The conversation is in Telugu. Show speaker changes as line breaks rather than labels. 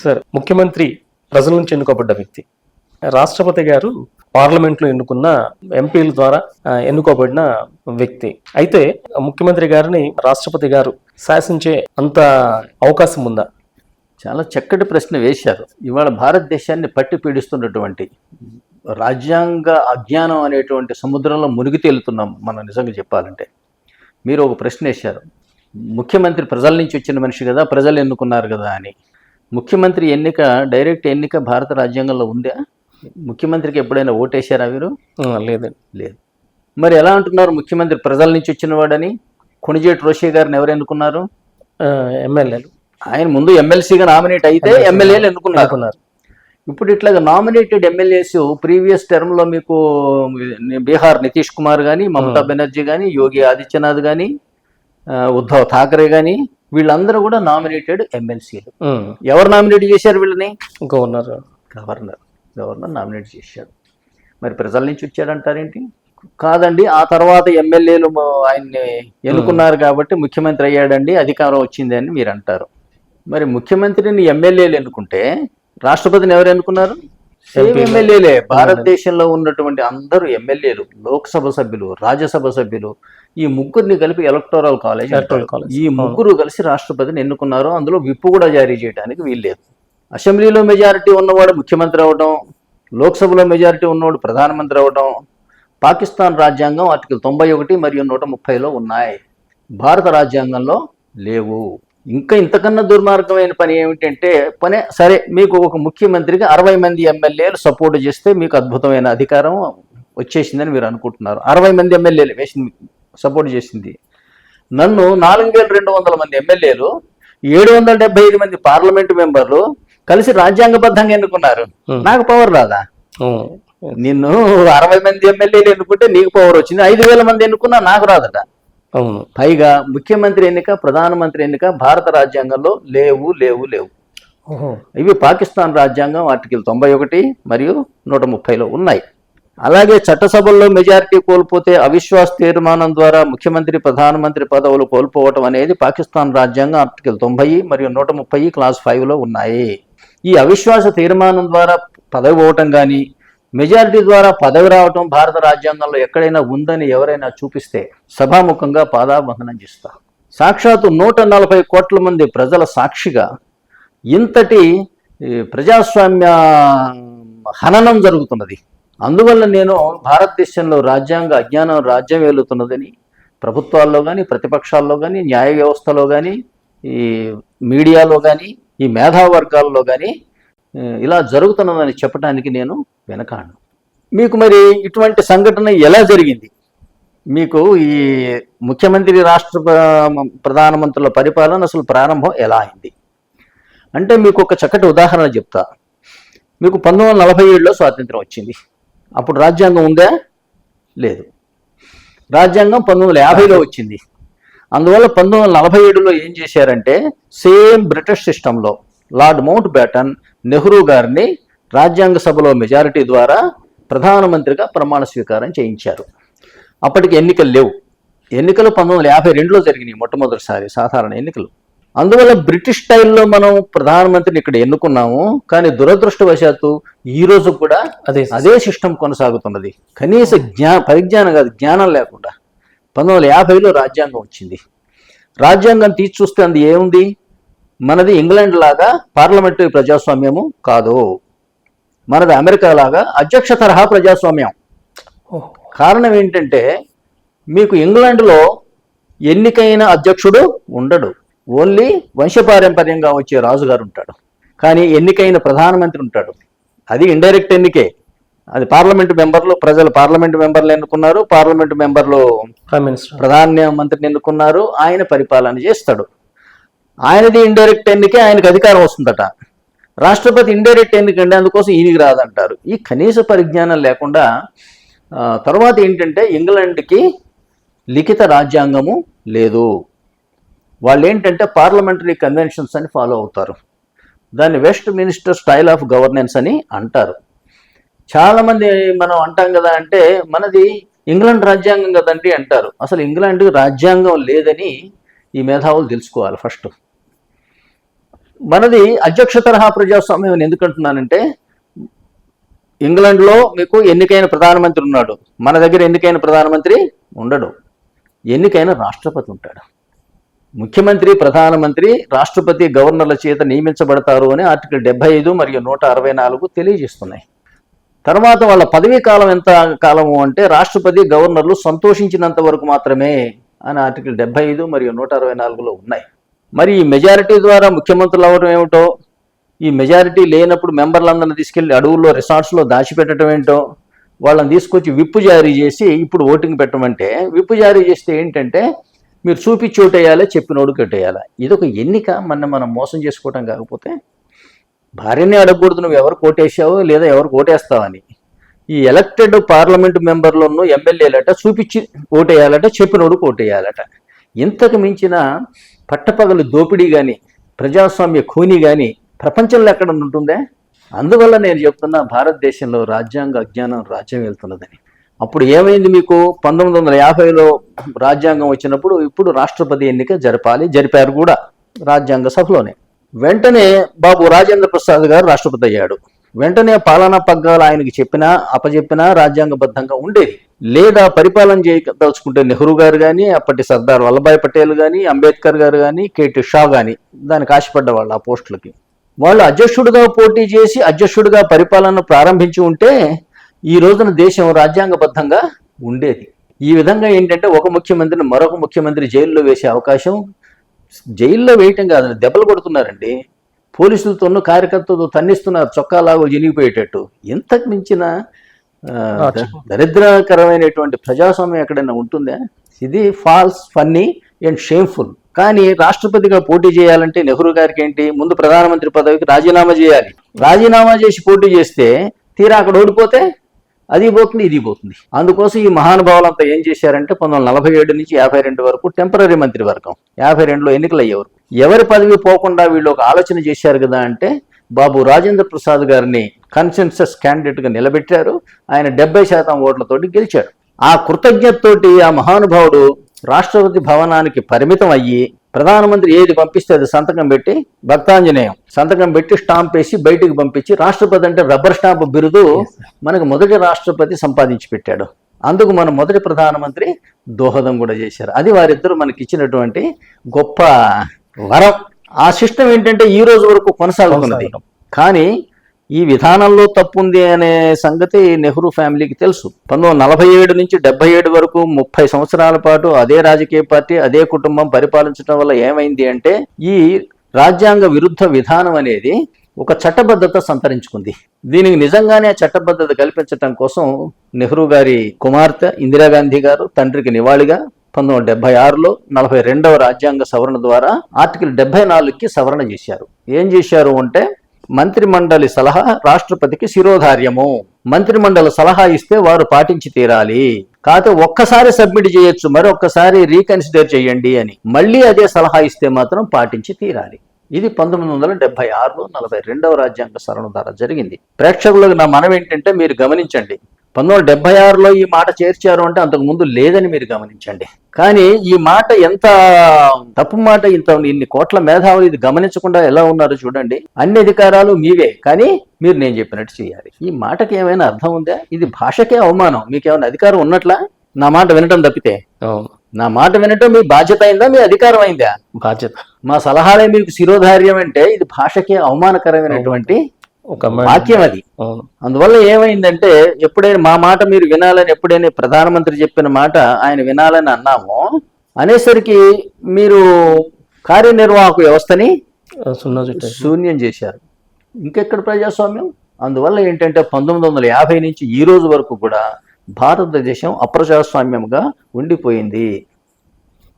సార్, ముఖ్యమంత్రి ప్రజల నుంచి ఎన్నుకోబడ్డ వ్యక్తి, రాష్ట్రపతి గారు పార్లమెంట్లో ఎన్నుకున్న ఎంపీల ద్వారా ఎన్నుకోబడిన వ్యక్తి. అయితే ముఖ్యమంత్రి గారిని రాష్ట్రపతి గారు శాసించే అంత అవకాశం ఉందా?
చాలా చక్కటి ప్రశ్న వేశారు. ఇవాళ భారతదేశాన్ని పట్టి పీడిస్తున్నటువంటి రాజ్యాంగ అజ్ఞానం అనేటువంటి సముద్రంలో మునిగి తేలుతున్నాం మనం నిజంగా చెప్పాలంటే. మీరు ఒక ప్రశ్న వేశారు, ముఖ్యమంత్రి ప్రజల నుంచి వచ్చిన మనిషి కదా, ప్రజలు ఎన్నుకున్నారు కదా అని. ముఖ్యమంత్రి ఎన్నిక, డైరెక్ట్ ఎన్నిక భారత రాజ్యాంగంలో ఉందా? ముఖ్యమంత్రికి ఎప్పుడైనా ఓటేశారా మీరు?
లేదండి.
లేదు. మరి ఎలా అంటున్నారు ముఖ్యమంత్రి ప్రజల నుంచి వచ్చిన వాడని? కొణిజేటి రోషే గారిని ఎవరు ఎన్నుకున్నారు?
ఎమ్మెల్యేలు.
ఆయన ముందు ఎమ్మెల్సీగా నామినేట్ అయితే ఎమ్మెల్యేలు ఎన్నుకున్నారు. ఇప్పుడు ఇట్లాగా నామినేటెడ్ ఎమ్మెల్యేస్ ప్రీవియస్ టర్మ్లో మీకు బీహార్ నితీష్ కుమార్ కానీ, మమతా బెనర్జీ కానీ, యోగి ఆదిత్యనాథ్ కానీ, ఉద్ధవ్ ఠాకరే కానీ, వీళ్ళందరూ కూడా నామినేటెడ్ ఎమ్మెల్సీలు. ఎవరు నామినేట్ చేశారు వీళ్ళని? గవర్నర్ నామినేట్ చేశాడు. మరి ప్రజల నుంచి వచ్చాడంటారేంటి? కాదండి, ఆ తర్వాత ఎమ్మెల్యేలు ఆయన్ని ఎన్నుకున్నారు కాబట్టి ముఖ్యమంత్రి అయ్యాడండి, అధికారం వచ్చింది అని మీరు అంటారు. మరి ముఖ్యమంత్రిని ఎమ్మెల్యేలు ఎన్నుకుంటే రాష్ట్రపతిని ఎవరు ఎన్నుకున్నారు? సేమ్ ఎమ్మెల్యేలే. భారతదేశంలో ఉన్నటువంటి అందరూ ఎమ్మెల్యేలు, లోక్సభ సభ్యులు, రాజ్యసభ సభ్యులు, ఈ ముగ్గురిని కలిపి ఎలక్టోరల్ కాలేజ్, ఈ ముగ్గురు కలిసి రాష్ట్రపతిని ఎన్నుకున్నారు. అందులో విప్పు కూడా జారీ చేయడానికి వీల్లేదు. అసెంబ్లీలో మెజారిటీ ఉన్నవాడు ముఖ్యమంత్రి అవడం, లోక్సభలో మెజారిటీ ఉన్నవాడు ప్రధానమంత్రి అవడం పాకిస్తాన్ రాజ్యాంగం ఆర్టికల్ 91 మరియు 130లో ఉన్నాయి. భారత రాజ్యాంగంలో లేవు. ఇంకా ఇంతకన్నా దుర్మార్గమైన పని ఏమిటంటే, సరే మీకు ఒక ముఖ్యమంత్రికి 60 మంది ఎమ్మెల్యేలు సపోర్ట్ చేస్తే మీకు అద్భుతమైన అధికారం వచ్చేసిందని మీరు అనుకుంటున్నారు. 60 మంది ఎమ్మెల్యేలు సపోర్ట్ చేసింది. నన్ను 4200 మంది ఎమ్మెల్యేలు, 775 మంది పార్లమెంటు మెంబర్లు కలిసి రాజ్యాంగబద్ధంగా ఎన్నుకున్నారు. నాకు పవర్ రాదా? నిన్ను 60 మంది ఎమ్మెల్యేలు ఎన్నుకుంటే నీకు పవర్ వచ్చింది. 5000 మంది ఎన్నుకున్నా నాకు రాదట. పైగా ముఖ్యమంత్రి ఎన్నిక, ప్రధానమంత్రి ఎన్నిక భారత రాజ్యాంగంలో లేవు. ఇవి పాకిస్తాన్ రాజ్యాంగం ఆర్టికల్ 91 మరియు 130లో ఉన్నాయి. అలాగే చట్టసభల్లో మెజారిటీ కోల్పోతే అవిశ్వాస తీర్మానం ద్వారా ముఖ్యమంత్రి, ప్రధానమంత్రి పదవులు కోల్పోవటం అనేది పాకిస్తాన్ రాజ్యాంగం ఆర్టికల్ 90 మరియు 130 క్లాస్ 5లో ఉన్నాయి. ఈ అవిశ్వాస తీర్మానం ద్వారా పదవి పోవటం కానీ, మెజారిటీ ద్వారా పదవి రావటం భారత రాజ్యాంగంలో ఎక్కడైనా ఉందని ఎవరైనా చూపిస్తే సభాముఖంగా పాదాబంధనం చేస్తారు. సాక్షాత్తు 140 కోట్ల మంది ప్రజల సాక్షిగా ఇంతటి ప్రజాస్వామ్య హననం జరుగుతున్నది. అందువల్ల నేను భారతదేశంలో రాజ్యాంగ అజ్ఞానం రాజ్యం ఏలుతున్నదని ప్రభుత్వాల్లో కానీ, ప్రతిపక్షాల్లో కానీ, న్యాయ వ్యవస్థలో కానీ, ఈ మీడియాలో కానీ, ఈ మేధావర్గాల్లో కానీ ఇలా జరుగుతున్నదని చెప్పడానికి నేను వెనకాడను. మీకు మరి ఇటువంటి సంఘటన ఎలా జరిగింది? మీకు ఈ ముఖ్యమంత్రి, రాష్ట్ర ప్రధానమంత్రుల పరిపాలన అసలు ప్రారంభం ఎలా అయింది అంటే మీకు ఒక చక్కటి ఉదాహరణ చెప్తా. మీకు 1947లో స్వాతంత్రం వచ్చింది. అప్పుడు రాజ్యాంగం ఉందా? లేదు. రాజ్యాంగం 1950లో వచ్చింది. అందువల్ల 1947లో ఏం చేశారంటే, సేమ్ బ్రిటిష్ సిస్టంలో లార్డ్ మౌంట్ బ్యాటన్ నెహ్రూ గారిని రాజ్యాంగ సభలో మెజారిటీ ద్వారా ప్రధానమంత్రిగా ప్రమాణ స్వీకారం చేయించారు. అప్పటికి ఎన్నికలు లేవు. ఎన్నికలు 1952లో జరిగినాయి, మొట్టమొదటిసారి సాధారణ ఎన్నికలు. అందువల్ల బ్రిటిష్ స్టైల్లో మనం ప్రధానమంత్రిని ఇక్కడ ఎన్నుకున్నాము. కానీ దురదృష్టవశాత్తు ఈ రోజు కూడా అదే సిస్టమ్ కొనసాగుతున్నది. కనీస పరిజ్ఞానం కాదు, జ్ఞానం లేకుండా 1950లో రాజ్యాంగం వచ్చింది. రాజ్యాంగం తీసి చూస్తే అంది ఏముంది? మనది ఇంగ్లాండ్ లాగా పార్లమెంటరీ ప్రజాస్వామ్యము కాదు. మనది అమెరికా లాగా అధ్యక్ష తరహా ప్రజాస్వామ్యం. కారణం ఏంటంటే, మీకు ఇంగ్లాండ్లో ఎన్నికైన అధ్యక్షుడు ఉండడు, ఓన్లీ వంశపారంపర్యంగా వచ్చే రాజుగారు ఉంటాడు. కానీ ఎన్నికైన ప్రధానమంత్రి ఉంటాడు. అది ఇండైరెక్ట్ ఎన్నికే. అది పార్లమెంటు మెంబర్లు, ప్రజలు పార్లమెంటు మెంబర్లు ఎన్నుకున్నారు. పార్లమెంటు మెంబర్లు ప్రధానమంత్రిని ఎన్నుకున్నారు. ఆయన పరిపాలన చేస్తాడు. ఆయనది ఇండైరెక్ట్ ఎన్నికే, ఆయనకు అధికారం వస్తుందట. రాష్ట్రపతి ఇండైరెక్ట్ ఎన్నికండి, అందుకోసం ఈయనకి రాదంటారు. ఈ కనీస పరిజ్ఞానం లేకుండా తర్వాత ఏంటంటే, ఇంగ్లాండ్కి లిఖిత రాజ్యాంగము లేదు. వాళ్ళు ఏంటంటే పార్లమెంటరీ కన్వెన్షన్స్ అని ఫాలో అవుతారు. దాన్ని west minister style of governance అని అంటారు. చాలామంది మనం అంటాం కదా అంటే, మనది ఇంగ్లాండ్ రాజ్యాంగం కదండి అంటారు. అసలు ఇంగ్లాండ్ రాజ్యాంగం లేదని ఈ మేధావులు తెలుసుకోవాలి ఫస్ట్. మనది అధ్యక్ష తరహా ప్రజాస్వామ్యం అని ఎందుకంటున్నానంటే, ఇంగ్లాండ్లో మీకు ఎన్నికైన ప్రధానమంత్రి ఉన్నాడు, మన దగ్గర ఎన్నికైన ప్రధానమంత్రి ఉండడు. ఎన్నికైన రాష్ట్రపతి ఉంటాడు. ముఖ్యమంత్రి, ప్రధానమంత్రి, రాష్ట్రపతి, గవర్నర్ల చేత నియమించబడతారు అని ఆర్టికల్ 75 మరియు 164 తెలియజేస్తున్నాయి. తర్వాత వాళ్ళ పదవీ కాలం ఎంత కాలము అంటే రాష్ట్రపతి, గవర్నర్లు సంతోషించినంత వరకు మాత్రమే అని ఆర్టికల్ 75 మరియు 164లో ఉన్నాయి. మరి ఈ మెజారిటీ ద్వారా ముఖ్యమంత్రులు అవ్వడం ఏమిటో, ఈ మెజారిటీ లేనప్పుడు మెంబర్లందరినీ తీసుకెళ్లి అడవుల్లో రిసార్ట్స్లో దాచిపెట్టడం ఏంటో, వాళ్ళని తీసుకొచ్చి విప్పు జారీ చేసి ఇప్పుడు ఓటింగ్ పెట్టమంటే, విప్పు జారీ చేస్తే ఏంటంటే మీరు చూపించి ఓటేయాలి, చెప్పినోడు కట్టేయాలి. ఇది ఒక ఎన్నిక, మనం మోసం చేసుకోవటం కాకపోతే. భార్యని అడగకూడదు నువ్వు ఎవరు కోటేసావు లేదా ఎవరు కోటేస్తావని. ఈ ఎలక్టెడ్ పార్లమెంట్ మెంబర్లను ఎమ్మెల్యేలట చూపించి ఓటేయాలట, చెప్పినోడు ఓటేయాలట. ఇంతకు మించిన పట్టపగలు దోపిడీ కానీ ప్రజాస్వామ్య ఖూనీ కానీ ప్రపంచంలో ఎక్కడ ఉంటుందే? అందువల్ల నేను చెప్తున్నా భారతదేశంలో రాజ్యాంగ అజ్ఞానం రాజ్యం వెళ్తున్నదని. అప్పుడు ఏమైంది మీకు? 1950లో రాజ్యాంగం వచ్చినప్పుడు ఇప్పుడు రాష్ట్రపతి ఎన్నిక జరిపారు కూడా రాజ్యాంగ సభలోనే. వెంటనే బాబు రాజేంద్ర ప్రసాద్ గారు రాష్ట్రపతి అయ్యాడు. వెంటనే పాలనా పగ్గాలు ఆయనకి అప్పచెప్పినా రాజ్యాంగబద్ధంగా ఉండేది. లేదా పరిపాలన చేయదలుచుకుంటే నెహ్రూ గారు కానీ, అప్పటి సర్దార్ వల్లభాయ్ పటేల్ కానీ, అంబేద్కర్ గారు కానీ, కేటీ షా కానీ దానికి ఆశపడ్డ వాళ్ళు ఆ పోస్టులకి. వాళ్ళు అధ్యక్షుడిగా పోటీ చేసి అధ్యక్షుడిగా పరిపాలన ప్రారంభించి ఉంటే ఈ రోజున దేశం రాజ్యాంగబద్ధంగా ఉండేది. ఈ విధంగా ఏంటంటే ఒక ముఖ్యమంత్రిని మరొక ముఖ్యమంత్రి జైల్లో వేసే అవకాశం, జైల్లో వేయటం కాదు, దెబ్బలు కొడుతున్నారండి. పోలీసులతోనూ కార్యకర్తలతో తన్నిస్తున్నారు, చొక్కాలాగు జరిగిపోయేటట్టు. ఇంతకు మించిన దరిద్రకరమైనటువంటి ప్రజాస్వామ్యం ఎక్కడైనా ఉంటుందా? ఇది ఫాల్స్, ఫన్నీ అండ్ షేమ్ఫుల్. కానీ రాష్ట్రపతిగా పోటీ చేయాలంటే నెహ్రూ గారికి ఏంటి, ముందు ప్రధానమంత్రి పదవికి రాజీనామా చేయాలి. రాజీనామా చేసి పోటీ చేస్తే తీరా అక్కడ ఓడిపోతే అది పోతుంది, ఇది పోతుంది. అందుకోసం ఈ మహానుభావులంతా ఏం చేశారంటే 1947 నుంచి 52 వరకు టెంపరీ మంత్రివర్గం, 52లో ఎన్నికలు అయ్యేవారు. ఎవరి పదవి పోకుండా వీళ్ళు ఒక ఆలోచన చేశారు కదా అంటే బాబు రాజేంద్ర ప్రసాద్ గారిని కన్సెన్సస్ క్యాండిడేట్గా నిలబెట్టారు. ఆయన 70% ఓట్లతోటి గెలిచాడు. ఆ కృతజ్ఞతతోటి ఆ మహానుభావుడు రాష్ట్రపతి భవనానికి పరిమితం అయ్యి ప్రధానమంత్రి ఏది పంపిస్తే అది సంతకం పెట్టి, భక్తాంజనేయం సంతకం పెట్టి స్టాంప్ వేసి బయటికి పంపించి, రాష్ట్రపతి అంటే రబ్బర్ స్టాంప్ బిరుదు మనకు మొదటి రాష్ట్రపతి సంపాదించి పెట్టాడు. అందుకు మన మొదటి ప్రధానమంత్రి దోహదం కూడా చేశారు. అది వారిద్దరూ మనకి ఇచ్చినటువంటి గొప్ప వరం. ఆ సిస్టమ్ ఏంటంటే ఈ రోజు వరకు కొనసాగుతున్నది. కానీ ఈ విధానంలో తప్పుంది అనే సంగతి నెహ్రూ ఫ్యామిలీకి తెలుసు. 1947 నుంచి 77 వరకు 30 సంవత్సరాల పాటు అదే రాజకీయ పార్టీ, అదే కుటుంబం పరిపాలించడం వల్ల ఏమైంది అంటే ఈ రాజ్యాంగ విరుద్ధ విధానం అనేది ఒక చట్టబద్ధత సంతరించుకుంది. దీనికి నిజంగానే చట్టబద్ధత కల్పించడం కోసం నెహ్రూ గారి కుమార్తె ఇందిరాగాంధీ గారు తండ్రికి నివాళిగా 1976లో 42వ రాజ్యాంగ సవరణ ద్వారా ఆర్టికల్ 74కి సవరణ చేశారు. ఏం చేశారు అంటే మంత్రిమండలి సలహా రాష్ట్రపతికి శిరోధార్యము. మంత్రిమండలి సలహా ఇస్తే వారు పాటించి తీరాలి. కాకపోతే ఒక్కసారి సబ్మిట్ చేయొచ్చు, మరొక్కసారి రీకన్సిడర్ చేయండి అని. మళ్ళీ అదే సలహా ఇస్తే మాత్రం పాటించి తీరాలి. ఇది 1976లో 42వ రాజ్యాంగ సవరణ ద్వారా జరిగింది. ప్రేక్షకులకు నా మనం ఏంటంటే మీరు గమనించండి, 1976లో ఈ మాట చేర్చారు అంటే అంతకు ముందు లేదని మీరు గమనించండి. కానీ ఈ మాట ఎంత తప్పు మాట, ఇన్ని కోట్ల మేధావులు ఇది గమనించకుండా ఎలా ఉన్నారో చూడండి. అన్ని అధికారాలు మీవే, కానీ మీరు నేను చెప్పినట్టు చేయాలి. ఈ మాటకి ఏమైనా అర్థం ఉందా? ఇది భాషకే అవమానం. మీకేమైనా అధికారం ఉన్నట్లా? నా మాట వినటం తప్పితే, నా మాట వినటం మీ బాధ్యత అయిందా, మీ అధికారం అయిందా?
బాధ్యత.
మా సలహాలే మీకు శిరోధార్యం అంటే ఇది భాషకే అవమానకరమైనటువంటి ఒక వాక్యం అది. అందువల్ల ఏమైందంటే ఎప్పుడైనా మా మాట మీరు వినాలని, ఎప్పుడైనా ప్రధానమంత్రి చెప్పిన మాట ఆయన వినాలని అన్నామో అనేసరికి మీరు కార్యనిర్వాహక వ్యవస్థని శూన్యం చేశారు. ఇంకెక్కడ ప్రజాస్వామ్యం? అందువల్ల ఏంటంటే 1950 నుంచి ఈ రోజు వరకు కూడా భారతదేశం అప్రజాస్వామ్యంగా ఉండిపోయింది.